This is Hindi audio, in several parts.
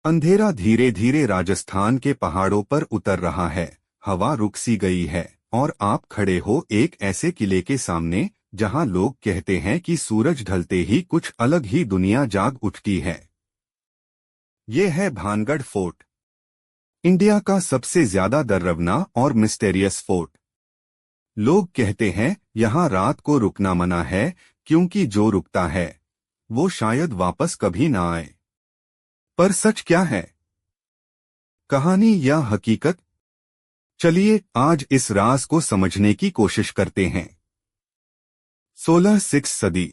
अंधेरा धीरे धीरे राजस्थान के पहाड़ों पर उतर रहा है। हवा रुक सी गई है और आप खड़े हो एक ऐसे किले के सामने जहां लोग कहते हैं कि सूरज ढलते ही कुछ अलग ही दुनिया जाग उठती है। ये है भानगढ़ फोर्ट, इंडिया का सबसे ज्यादा डरावना और मिस्टेरियस फोर्ट। लोग कहते हैं यहाँ रात को रुकना मना है, क्योंकि जो रुकता है वो शायद वापस कभी ना आए। पर सच क्या है? कहानी या हकीकत? चलिए आज इस राज को समझने की कोशिश करते हैं। 16वीं सदी,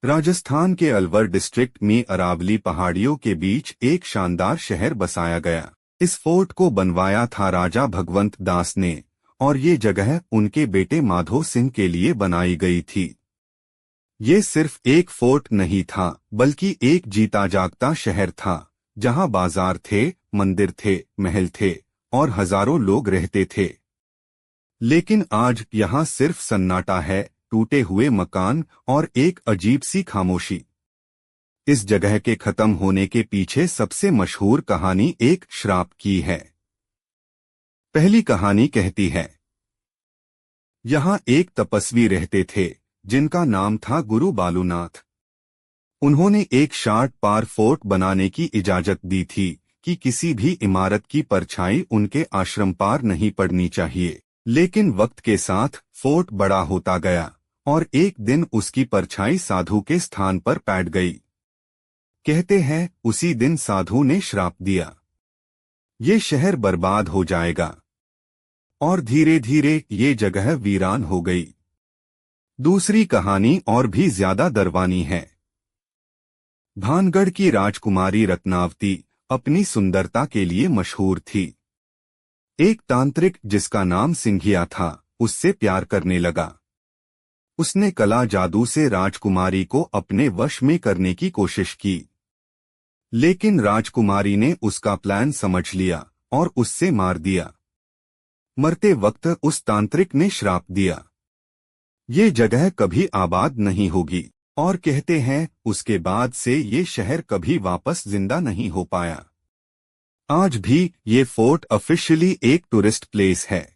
राजस्थान के अलवर डिस्ट्रिक्ट में अरावली पहाड़ियों के बीच एक शानदार शहर बसाया गया। इस फोर्ट को बनवाया था राजा भगवंत दास ने, और ये जगह उनके बेटे माधो सिंह के लिए बनाई गई थी। ये सिर्फ एक फोर्ट नहीं था, बल्कि एक जीता जागता शहर था, जहां बाजार थे, मंदिर थे, महल थे और हजारों लोग रहते थे। लेकिन आज यहाँ सिर्फ सन्नाटा है, टूटे हुए मकान और एक अजीब सी खामोशी। इस जगह के खत्म होने के पीछे सबसे मशहूर कहानी एक श्राप की है। पहली कहानी कहती है, यहाँ एक तपस्वी रहते थे जिनका नाम था गुरु बालूनाथ। उन्होंने एक शार्ट पार फोर्ट बनाने की इजाजत दी थी कि किसी भी इमारत की परछाई उनके आश्रम पार नहीं पड़नी चाहिए। लेकिन वक्त के साथ फोर्ट बड़ा होता गया और एक दिन उसकी परछाई साधु के स्थान पर बैठ गई। कहते हैं उसी दिन साधु ने श्राप दिया, ये शहर बर्बाद हो जाएगा, और धीरे धीरे ये जगह वीरान हो गई। दूसरी कहानी और भी ज्यादा डरवानी है। भानगढ़ की राजकुमारी रत्नावती अपनी सुंदरता के लिए मशहूर थी। एक तांत्रिक जिसका नाम सिंघिया था उससे प्यार करने लगा। उसने कला जादू से राजकुमारी को अपने वश में करने की कोशिश की, लेकिन राजकुमारी ने उसका प्लान समझ लिया और उससे मार दिया। मरते वक्त उस तांत्रिक ने श्राप दिया, ये जगह कभी आबाद नहीं होगी, और कहते हैं उसके बाद से ये शहर कभी वापस जिंदा नहीं हो पाया। आज भी ये फोर्ट ऑफिशियली एक टूरिस्ट प्लेस है,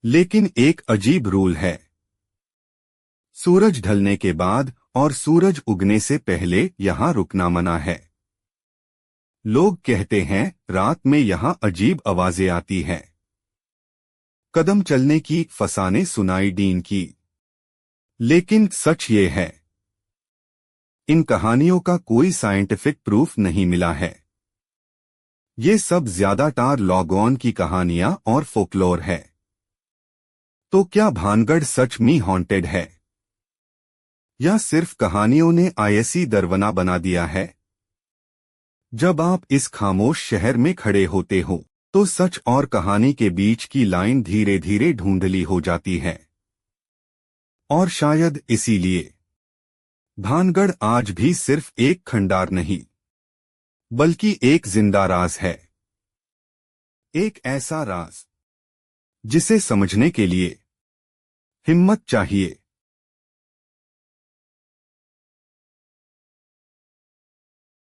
लेकिन एक अजीब रूल है। सूरज ढलने के बाद और सूरज उगने से पहले यहाँ रुकना मना है। लोग कहते हैं रात में यहाँ अजीब आवाजें आती हैं, कदम चलने की, फसाने सुनाई दीन की। लेकिन सच ये है, इन कहानियों का कोई साइंटिफिक प्रूफ नहीं मिला है। ये सब ज्यादातर लॉगऑन की कहानियां और फोकलोर है। तो क्या भानगढ़ सच में हॉन्टेड है, या सिर्फ कहानियों ने ऐसी डरवना बना दिया है? जब आप इस खामोश शहर में खड़े होते हो तो सच और कहानी के बीच की लाइन धीरे धीरे धुंधली हो जाती है। और शायद इसीलिए भानगढ़ आज भी सिर्फ एक खंडार नहीं, बल्कि एक जिंदा राज है। एक ऐसा राज जिसे समझने के लिए हिम्मत चाहिए।